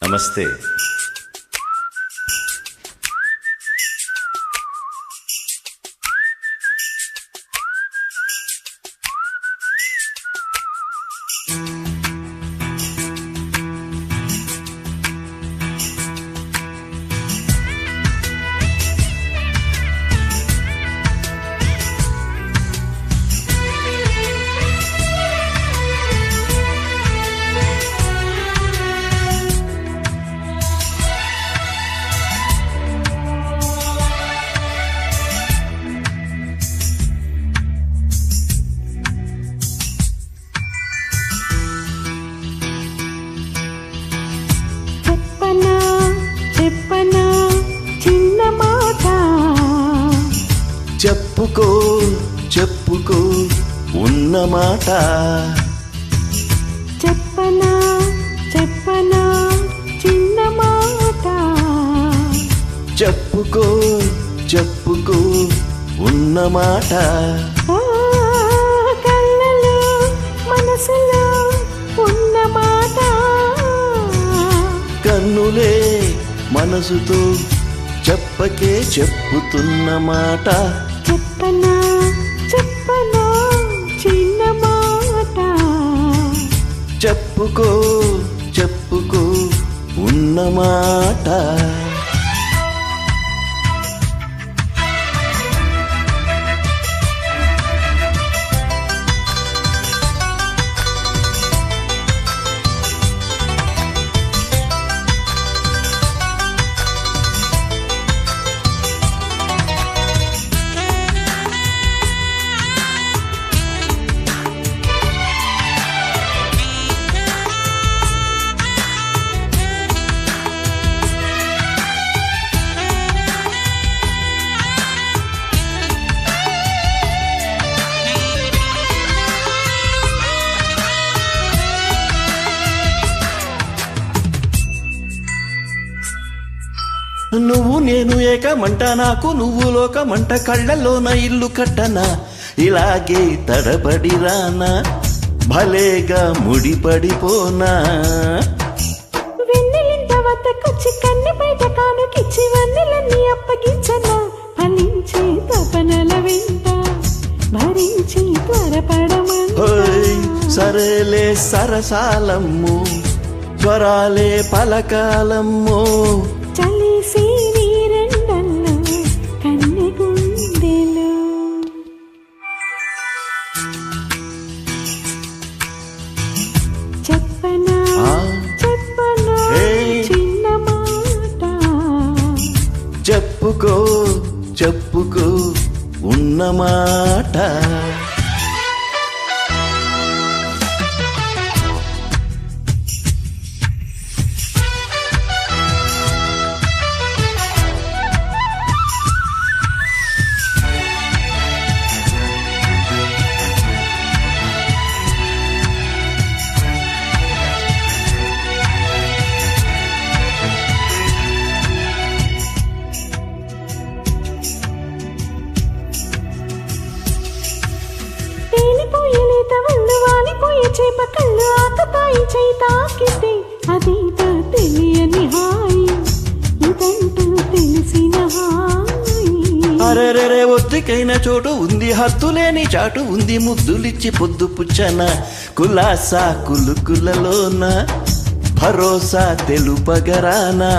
నమస్తే. చెప్పుకో చెప్పుకో ఉన్న మాట, చెప్పనా చెప్పనా చిన్న మాట, చెప్పుకో చెప్పుకో ఉన్న మాట. కళ్ళలో మనసులో ఉన్న మాట, కన్నులే మనసుతో చెప్పకే చెప్పుతున్న మాట. చెప్పనా చెప్పనా చిన్న మాట, చెప్పుకో చెప్పుకో ఉన్న మాట. నువ్వు నేను ఏకమంట, నాకు నువ్వు లోకమంట, కళ్ళలోన ఇల్లు కట్టనా, ఇలాగే తడబడి రానా, భలేగా ముడిపడిపోనా. వెన్నెలింత వద్దకొచ్చి కన్నె బయట కానుకిచ్చి వన్నెలన్నీ అప్పగించనా, ఫలించే తపనల వెంట భరించి త్వరపడమన్నా. సరేలే సరసాలమ్ము, స్వరాలే పలకాలమ్ము, చలిసి నీరెండల్లో కన్నె గుండెలో. చెప్పనా చెప్పనా చిన్న మాట, చెప్పుకో చెప్పుకో ఉన్న మాట. చేప కళ్ళు ఆకతాయి చేయి తాకితే అదేంటో తెలియని హాయి, ఇదంటూ తెలిసిన హాయి. అరెరెరే ఒత్తికైన చోటు ఉంది, హద్దులేని చాటు ఉంది, ముద్దులిచ్చి పొద్దు పుచ్చన, కులాసా కులుకులలోన భరోసా తెలుపగరానా.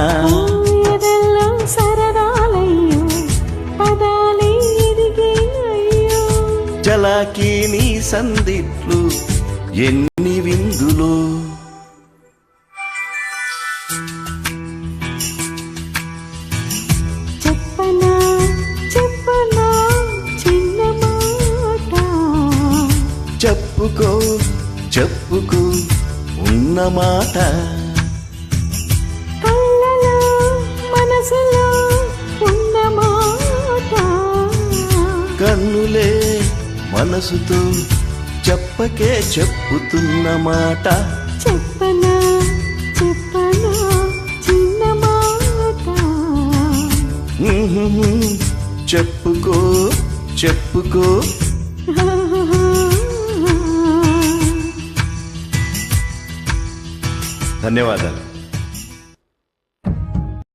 ఎదల్లో సరదాలయ్యో పదాలే ఎదిగేనయ్యో, చలాకీ నీ సందిట్లు ఎన్ని విందులో. చెప్పనా చెప్పనా చిన్న మాట, చెప్పుకో చెప్పుకో ఉన్న మాట. కళ్ళలో మనసులో ఉన్న మాట, కన్నులే మనసుతో చెప్పకే చెప్పుతున్న మాట. చెప్పనా చెప్పనా చిన్న మాట, చెప్పుకో చెప్పుకో. ధన్యవాదాలు.